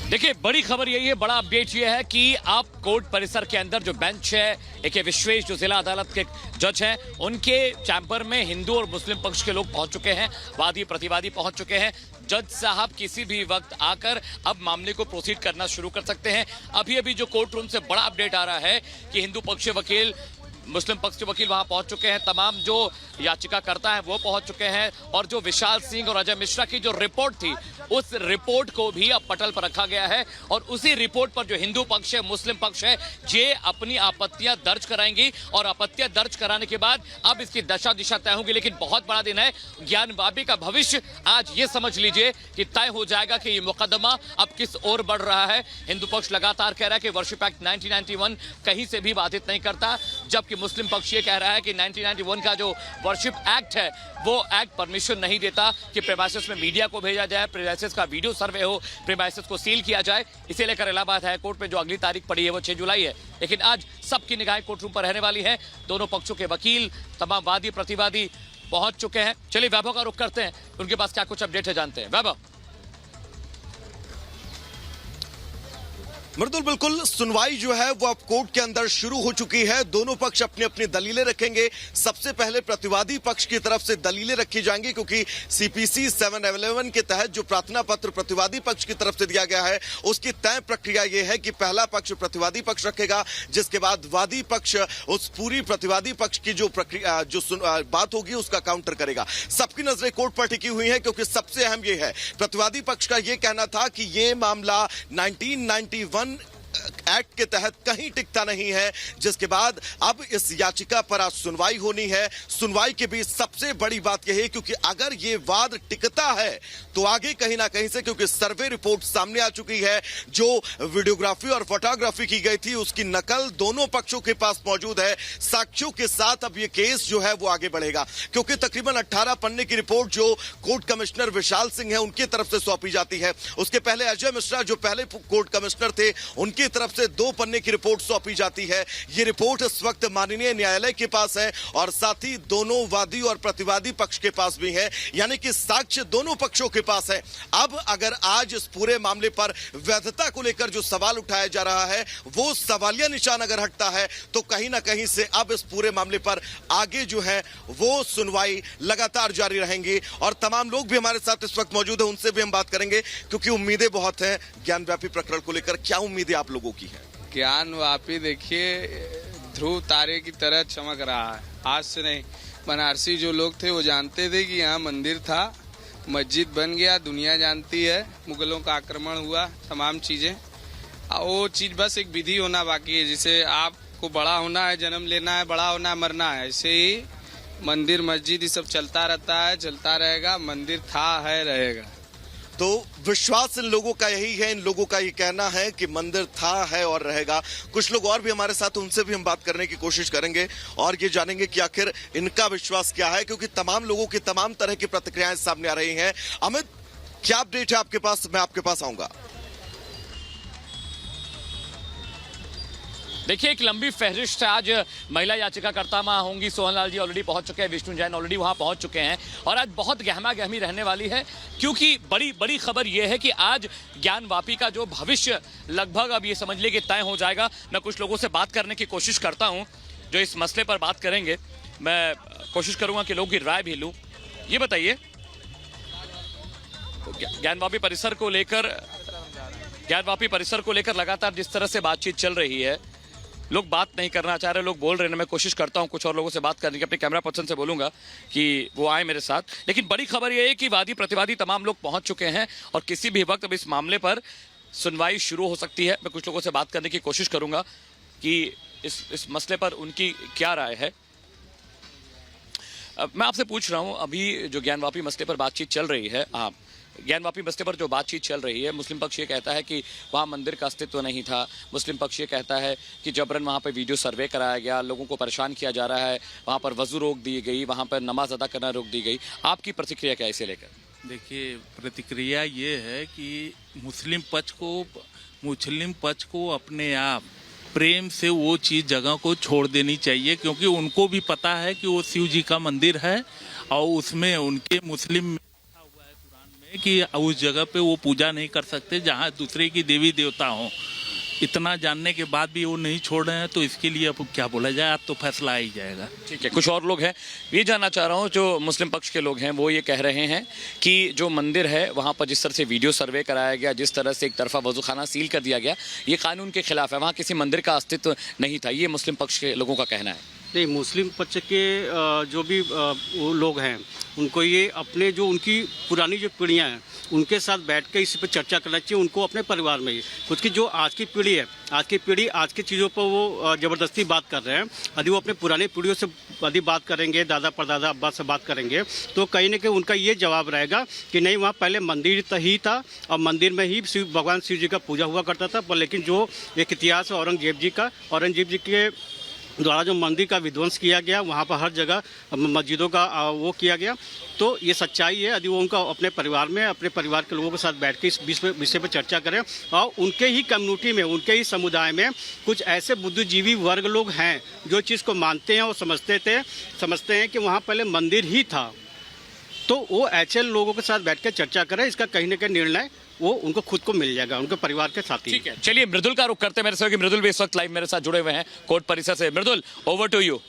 देखिए, बड़ी खबर यही है, बड़ा अपडेट ये है कि अब कोर्ट परिसर के अंदर जो बेंच है, एक विश्वेश जो जिला अदालत के जज हैं, उनके चैम्बर में हिंदू और मुस्लिम पक्ष के लोग पहुंच चुके हैं, वादी प्रतिवादी पहुंच चुके हैं। जज साहब किसी भी वक्त आकर अब मामले को प्रोसीड करना शुरू कर सकते हैं। अभी अभी जो कोर्ट रूम से बड़ा अपडेट आ रहा है कि हिंदू पक्ष वकील, मुस्लिम पक्ष के वकील वहां पहुंच चुके हैं, तमाम जो याचिकाकर्ता हैं वो पहुंच चुके हैं, और जो विशाल सिंह और अजय मिश्रा की जो रिपोर्ट थी, उस रिपोर्ट को भी अब पटल पर रखा गया है, और उसी रिपोर्ट पर जो हिंदू पक्ष है, मुस्लिम पक्ष है, ये अपनी आपत्तियां दर्ज कराएंगी, और आपत्तियां दर्ज कराने के बाद अब इसकी दशा दिशा तय होगी। लेकिन बहुत बड़ा दिन है, ज्ञानवापी का भविष्य आज ये समझ लीजिए कि तय हो जाएगा कि ये मुकदमा अब किस ओर बढ़ रहा है। हिंदू पक्ष लगातार कह रहा है कि वर्शिप एक्ट 1991 कहीं से भी बाधित नहीं करता, जबकि मुस्लिम पक्ष ये कह रहा है कि 1991 का जो वर्शिप एक्ट है, वो एक्ट परमिशन नहीं देता कि प्रेमाइसेस में मीडिया को भेजा जाए, प्रेमाइसेस का वीडियो सर्वे हो, प्रेमाइसेस को सील किया जाए। इसे लेकर इलाहाबाद हाई कोर्ट में जो अगली तारीख पड़ी है वो 6 जुलाई है। लेकिन आज सबकी निगाहें कोर्ट रूम पर रहने वाली है। दोनों पक्षों के वकील, तमाम वादी प्रतिवादी पहुंच चुके हैं। चलिए वैभव का रुख करते हैं, उनके पास क्या कुछ अपडेट है जानते हैं। वैभव। मृदुल, बिल्कुल सुनवाई जो है वो अब कोर्ट के अंदर शुरू हो चुकी है। दोनों पक्ष अपनी अपनी दलीलें रखेंगे। सबसे पहले प्रतिवादी पक्ष की तरफ से दलीलें रखी जाएंगी, क्योंकि सीपीसी 711 के तहत जो प्रार्थना पत्र प्रतिवादी पक्ष की तरफ से दिया गया है, उसकी तय प्रक्रिया यह है कि पहला पक्ष प्रतिवादी पक्ष रखेगा, जिसके बाद वादी पक्ष उस पूरी प्रतिवादी पक्ष की जो प्रक्रिया बात होगी उसका काउंटर करेगा। सबकी नजरें कोर्ट पर टिकी हुई है, क्योंकि सबसे अहम यह है, प्रतिवादी पक्ष का यह कहना था कि यह मामला 1991 एक्ट के तहत कहीं टिकता नहीं है, जिसके बाद अब इस याचिका पर आज सुनवाई होनी है। सुनवाई के बीच सबसे बड़ी बात यह है, क्योंकि अगर ये वाद टिकता है तो आगे कहीं ना कहीं से, क्योंकि सर्वे रिपोर्ट सामने आ चुकी है, जो वीडियोग्राफी और फोटोग्राफी की गई थी उसकी नकल दोनों पक्षों के पास मौजूद है। साक्ष्यों के साथ अब ये केस जो है वो आगे बढ़ेगा, क्योंकि तकरीबन 18 पन्ने की रिपोर्ट जो कोर्ट कमिश्नर विशाल सिंह है उनकी तरफ से सौंपी जाती है। उसके पहले अजय मिश्रा जो पहले कोर्ट कमिश्नर थे, उनकी तरफ से 2 पन्ने की रिपोर्ट सौंपी जाती है। ये रिपोर्ट इस वक्त माननीय न्यायालय के पास है, और साथ ही दोनों वादी और प्रतिवादी पक्ष के पास भी है, यानी कि साक्ष्य दोनों पक्षों के पास है। अब अगर आज इस पूरे मामले पर वैधता को लेकर जो सवाल उठाया जा रहा है, वो सवालिया निशान अगर हटता है तो कहीं ना कहीं से अब इस पूरे मामले पर आगे जो है वो सुनवाई लगातार जारी रहेंगी। और तमाम लोग भी हमारे साथ इस वक्त मौजूद है, उनसे भी हम बात करेंगे, क्योंकि उम्मीदें बहुत हैं ज्ञानव्यापी प्रकरण को लेकर। क्या उम्मीदें आप लोगों की है? ज्ञानवापी देखिए ध्रुव तारे की तरह चमक रहा है। आज से नहीं, बनारसी जो लोग थे वो जानते थे कि यहाँ मंदिर था, मस्जिद बन गया, दुनिया जानती है, मुगलों का आक्रमण हुआ, तमाम चीजें। वो चीज बस एक विधि होना बाकी है। जिसे आपको बड़ा होना है, जन्म लेना है, बड़ा होना है, मरना है, ऐसे ही मंदिर मस्जिद ये सब चलता रहता है, चलता रहेगा। मंदिर था, है, रहेगा। तो विश्वास इन लोगों का यही है, इन लोगों का ये कहना है कि मंदिर था, है और रहेगा। कुछ लोग और भी हमारे साथ, उनसे भी हम बात करने की कोशिश करेंगे और ये जानेंगे कि आखिर इनका विश्वास क्या है, क्योंकि तमाम लोगों की तमाम तरह की प्रतिक्रियाएं सामने आ रही हैं। अमित, क्या अपडेट है आपके पास? मैं आपके पास आऊंगा। देखिए, एक लंबी फहरिस्त है। आज महिला याचिकाकर्ता मां होंगी सोहनलाल जी ऑलरेडी पहुंच चुके हैं, विष्णु जैन ऑलरेडी वहां पहुंच चुके हैं, और आज बहुत गहमा गहमी रहने वाली है, क्योंकि बड़ी खबर यह है कि आज ज्ञानवापी का जो भविष्य लगभग अब ये समझ लिए कि तय हो जाएगा। मैं कुछ लोगों से बात करने की कोशिश करता हूं जो इस मसले पर बात करेंगे। मैं कोशिश करूंगा कि लोगों की राय भी लूं। ये बताइए, ज्ञानवापी परिसर को लेकर लगातार जिस तरह से बातचीत चल रही है, लोग बात नहीं करना चाह रहे, लोग बोल रहे हैं। मैं कोशिश करता हूं कुछ और लोगों से बात करने की, अपने कैमरा पर्सन से बोलूंगा कि वो आए मेरे साथ। लेकिन बड़ी खबर यह है कि वादी प्रतिवादी तमाम लोग पहुंच चुके हैं, और किसी भी वक्त अब इस मामले पर सुनवाई शुरू हो सकती है। मैं कुछ लोगों से बात करने की कोशिश करूंगा कि इस मसले पर उनकी क्या राय है। मैं आपसे पूछ रहा हूं, अभी जो ज्ञानवापी मसले पर बातचीत चल रही है, ज्ञानवापी मसले पर जो बातचीत चल रही है, मुस्लिम पक्ष ये कहता है कि वहाँ मंदिर का अस्तित्व नहीं था। मुस्लिम पक्ष ये कहता है कि जबरन वहाँ पर वीडियो सर्वे कराया गया, लोगों को परेशान किया जा रहा है, वहाँ पर वजू रोक दी गई, वहाँ पर नमाज अदा करना रोक दी गई। आपकी प्रतिक्रिया क्या है इसे लेकर? देखिए, प्रतिक्रिया ये है कि मुस्लिम पक्ष को अपने आप प्रेम से वो चीज़ जगह को छोड़ देनी चाहिए, क्योंकि उनको भी पता है कि वो शिव जी का मंदिर है, और उसमें उनके मुस्लिम कि उस जगह पे वो पूजा नहीं कर सकते जहाँ दूसरे की देवी देवता हो। इतना जानने के बाद भी वो नहीं छोड़ रहे हैं, तो इसके लिए अब क्या बोला जाए, अब तो फैसला आ ही जाएगा। ठीक है, कुछ और लोग हैं, ये जानना चाह रहा हूँ, जो मुस्लिम पक्ष के लोग हैं वो ये कह रहे हैं कि जो मंदिर है वहाँ पर जिस तरह से वीडियो सर्वे कराया गया, जिस तरह से एक तरफा वजूखाना सील कर दिया गया, ये कानून के खिलाफ है, वहाँ किसी मंदिर का अस्तित्व नहीं था, ये मुस्लिम पक्ष के लोगों का कहना है। नहीं, मुस्लिम पक्ष के जो भी वो लोग हैं उनको ये अपने जो उनकी पुरानी जो पीढ़ियाँ हैं उनके साथ बैठ के इस पर चर्चा करना चाहिए उनको अपने परिवार में ही। खुद की जो आज की पीढ़ी है, आज की चीज़ों पर वो ज़बरदस्ती बात कर रहे हैं। यदि वो अपने पुरानी पीढ़ियों से यदि बात करेंगे, दादा परदादा अब्बा से बात करेंगे, तो कहीं ना कहीं उनका ये जवाब रहेगा कि नहीं, वहाँ पहले मंदिर ही था और मंदिर में ही भगवान शिव जी का पूजा हुआ करता था। पर लेकिन जो एक इतिहास है औरंगजेब जी के द्वारा जो मंदिर का विध्वंस किया गया, वहाँ पर हर जगह मस्जिदों का वो किया गया, तो ये सच्चाई है। यदि वो उनका अपने परिवार में अपने परिवार के लोगों के साथ बैठ के इस विषय पर चर्चा करें, और उनके ही कम्युनिटी में, उनके ही समुदाय में कुछ ऐसे बुद्धिजीवी वर्ग लोग हैं जो चीज़ को मानते हैं और समझते हैं कि वहाँ पहले मंदिर ही था, तो वो ऐसे लोगों के साथ बैठ कर चर्चा करें। इसका कहीं ना कहीं निर्णय वो उनको खुद को मिल जाएगा, उनके परिवार के साथ ही। ठीक है, चलिए मृदुल का रुख करते हैं मेरे साथ, कि मृदुल भी इस वक्त लाइव मेरे साथ जुड़े हुए हैं कोर्ट परिसर से। मृदुल, ओवर टू यू।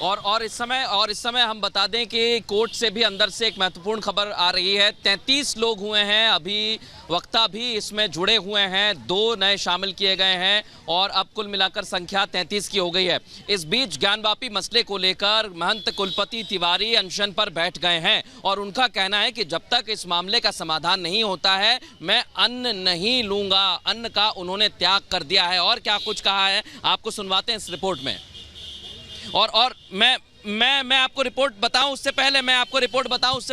और इस समय हम बता दें कि कोर्ट से भी अंदर से एक महत्वपूर्ण खबर आ रही है। 33 लोग हुए हैं, अभी वक्ता भी इसमें जुड़े हुए हैं, 2 नए शामिल किए गए हैं और अब कुल मिलाकर संख्या 33 की हो गई है। इस बीच ज्ञानवापी मसले को लेकर महंत कुलपति तिवारी अनशन पर बैठ गए हैं और उनका कहना है कि जब तक इस मामले का समाधान नहीं होता है मैं अन्न नहीं लूंगा। अन्न का उन्होंने त्याग कर दिया है। और क्या कुछ कहा है आपको सुनवाते हैं इस रिपोर्ट में। और मैं आपको रिपोर्ट बताऊं उससे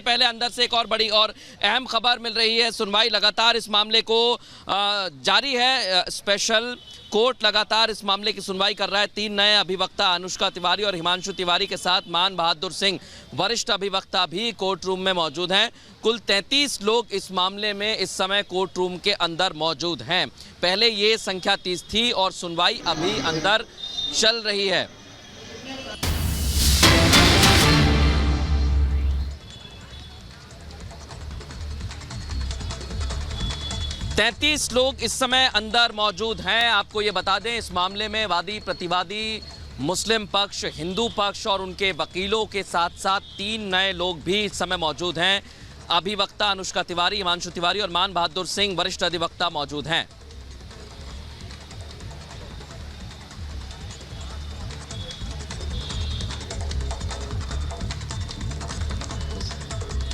पहले अंदर से एक और बड़ी और अहम खबर मिल रही है। सुनवाई लगातार इस मामले को जारी है। स्पेशल कोर्ट लगातार इस मामले की सुनवाई कर रहा है। 3 नए अभिवक्ता अनुष्का तिवारी और हिमांशु तिवारी के साथ मान बहादुर सिंह वरिष्ठ अभिवक्ता भी कोर्ट रूम में मौजूद हैं। कुल 33 लोग इस मामले में इस समय कोर्ट रूम के अंदर मौजूद हैं। पहले ये संख्या 30 थी और सुनवाई अभी अंदर चल रही है। 33 लोग इस समय अंदर मौजूद हैं। आपको ये बता दें, इस मामले में वादी प्रतिवादी, मुस्लिम पक्ष, हिंदू पक्ष और उनके वकीलों के साथ साथ 3 नए लोग भी इस समय मौजूद हैं। अभिवक्ता अनुष्का तिवारी, हिमांशु तिवारी और मान बहादुर सिंह वरिष्ठ अधिवक्ता मौजूद हैं।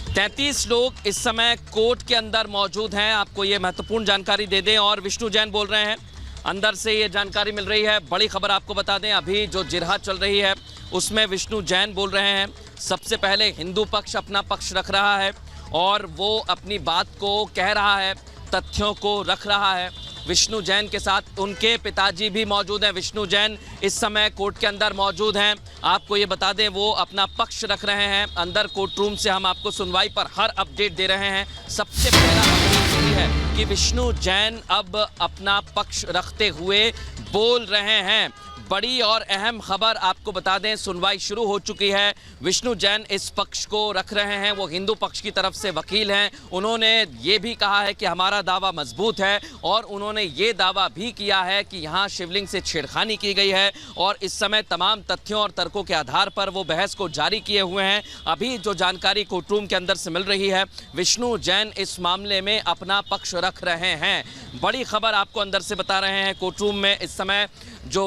तैंतीस लोग इस समय कोर्ट के अंदर मौजूद हैं। आपको ये महत्वपूर्ण जानकारी दे दें। और विष्णु जैन बोल रहे हैं, अंदर से ये जानकारी मिल रही है। बड़ी खबर आपको बता दें, अभी जो जिरहा चल रही है उसमें विष्णु जैन बोल रहे हैं। सबसे पहले हिंदू पक्ष अपना पक्ष रख रहा है और वो अपनी बात को कह रहा है, तथ्यों को रख रहा है। विष्णु जैन के साथ उनके पिताजी भी मौजूद हैं। विष्णु जैन इस समय कोर्ट के अंदर मौजूद हैं। आपको ये बता दें, वो अपना पक्ष रख रहे हैं। अंदर कोर्ट रूम से हम आपको सुनवाई पर हर अपडेट दे रहे हैं। सबसे पहला अपडेट यही है कि विष्णु जैन अब अपना पक्ष रखते हुए बोल रहे हैं। बड़ी और अहम खबर आपको बता दें, सुनवाई शुरू हो चुकी है। विष्णु जैन इस पक्ष को रख रहे हैं। वो हिंदू पक्ष की तरफ से वकील हैं। उन्होंने ये भी कहा है कि हमारा दावा मजबूत है और उन्होंने ये दावा भी किया है कि यहाँ शिवलिंग से छेड़खानी की गई है और इस समय तमाम तथ्यों और तर्कों के आधार पर वो बहस को जारी किए हुए हैं। अभी जो जानकारी कोर्ट रूम के अंदर से मिल रही है, विष्णु जैन इस मामले में अपना पक्ष रख रहे हैं। बड़ी खबर आपको अंदर से बता रहे हैं। कोर्ट रूम में इस समय जो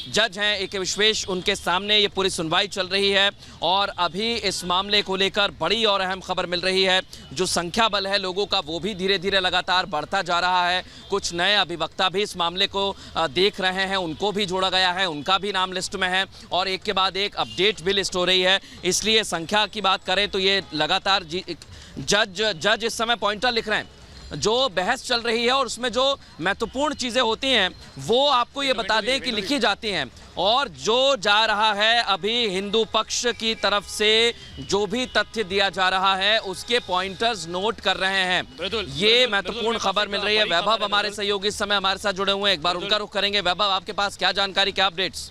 जज हैं ए के विश्वेश, उनके सामने ये पूरी सुनवाई चल रही है और अभी इस मामले को लेकर बड़ी और अहम खबर मिल रही है। जो संख्या बल है लोगों का, वो भी धीरे धीरे लगातार बढ़ता जा रहा है। कुछ नए अभिवक्ता भी इस मामले को देख रहे हैं, उनको भी जोड़ा गया है, उनका भी नाम लिस्ट में है और एक के बाद एक अपडेट भी लिस्ट हो रही है। इसलिए संख्या की बात करें तो ये लगातार जज इस समय पॉइंटर लिख रहे हैं। जो बहस चल रही है और उसमें जो महत्वपूर्ण चीज़ें होती हैं वो आपको ये बता दें कि लिखी जाती हैं। और जो जा रहा है अभी हिंदू पक्ष की तरफ से जो भी तथ्य दिया जा रहा है उसके पॉइंटर्स नोट कर रहे हैं। ये महत्वपूर्ण खबर मिल रही है। वैभव हमारे सहयोगी इस समय हमारे साथ जुड़े हुए हैं, एक बार उनका रुख करेंगे। वैभव, आपके पास क्या जानकारी, क्या अपडेट्स?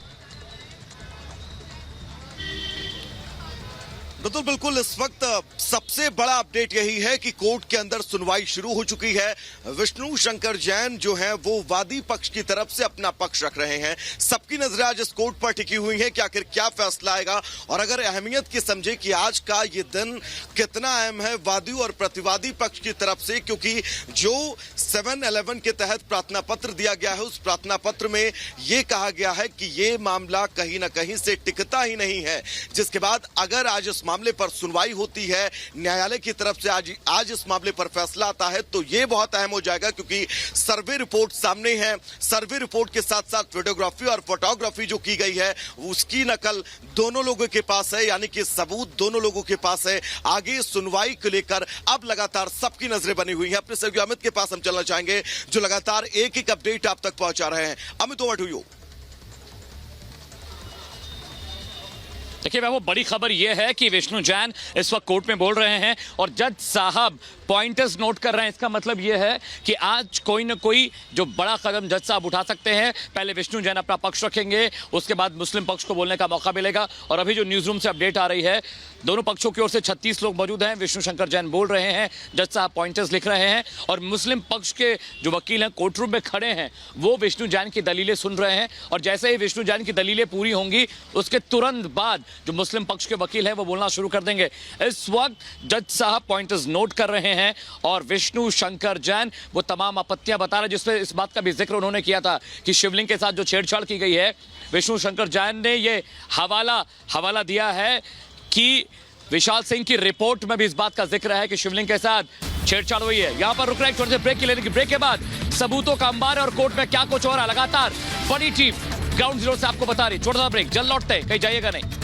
बिल्कुल बिल्कुल इस वक्त सबसे बड़ा अपडेट यही है कि कोर्ट के अंदर सुनवाई शुरू हो चुकी है। विष्णु शंकर जैन जो हैं वो वादी पक्ष की तरफ से अपना पक्ष रख रहे हैं। सबकी नजरें आज इस कोर्ट पर टिकी हुई हैं कि आखिर क्या फैसला आएगा, और अगर अहमियत की समझे कि आज का ये दिन कितना अहम है वादी और प्रतिवादी पक्ष की तरफ से, क्योंकि जो 7-11 के तहत प्रार्थना पत्र दिया गया है उस प्रार्थना पत्र में यह कहा गया है कि ये मामला कहीं ना कहीं से टिकता ही नहीं है, जिसके बाद अगर आज इस मामले पर सुनवाई होती है, न्यायालय की तरफ से आज इस मामले पर फैसला आता है तो यह बहुत अहम हो जाएगा, क्योंकि सर्वे रिपोर्ट सामने है। सर्वे रिपोर्ट के साथ साथ वीडियोग्राफी और फोटोग्राफी जो की गई है उसकी नकल दोनों लोगों के पास है, यानी कि सबूत दोनों लोगों के पास है। आगे सुनवाई को लेकर अब लगातार सबकी नजरें बनी हुई है। अपने सहयोगी अमित के पास हम चलना चाहेंगे जो लगातार एक एक अपडेट आप तक पहुंचा रहे हैं। Amit, over to you. देखिए वो बड़ी खबर यह है कि विष्णु जैन इस वक्त कोर्ट में बोल रहे हैं और जज साहब पॉइंटर्स नोट कर रहे हैं। इसका मतलब यह है कि आज कोई ना कोई जो बड़ा कदम जज साहब उठा सकते हैं। पहले विष्णु जैन अपना पक्ष रखेंगे, उसके बाद मुस्लिम पक्ष को बोलने का मौका मिलेगा। और अभी जो न्यूज रूम से अपडेट आ रही है, दोनों पक्षों की ओर से 36 लोग मौजूद हैं। विष्णु शंकर जैन बोल रहे हैं, जज साहब पॉइंटर्स लिख रहे हैं और मुस्लिम पक्ष के जो वकील हैं कोर्ट रूम में खड़े हैं वो विष्णु जैन की दलीलें सुन रहे हैं। और जैसे ही विष्णु जैन की दलीलें पूरी होंगी उसके तुरंत बाद जो मुस्लिम पक्ष के वकील हैं वो बोलना शुरू कर देंगे। इस वक्त जज साहब पॉइंटर्स नोट कर रहे हैं और विष्णु शंकर जैन वो तमाम आपत्तियां बता रहे हैं, जिसमें इस बात का भी जिक्र उन्होंने किया था कि शिवलिंग के साथ जो छेड़छाड़ की गई है। विष्णु शंकर जैन ने ये हवाला दिया है कि विशाल सिंह की रिपोर्ट में भी इस बात का जिक्र है कि शिवलिंग के साथ छेड़छाड़ हुई है। यहां पर रुक रहे हैं, छोटे से ब्रेक लेने की। ब्रेक के बाद सबूतों का अंबार है और कोर्ट में क्या कुछ हो रहा है लगातार बड़ी टीम ग्राउंड जीरो से आपको बता रही। छोटा सा ब्रेक, जल्द लौटते, कहीं जाइएगा नहीं।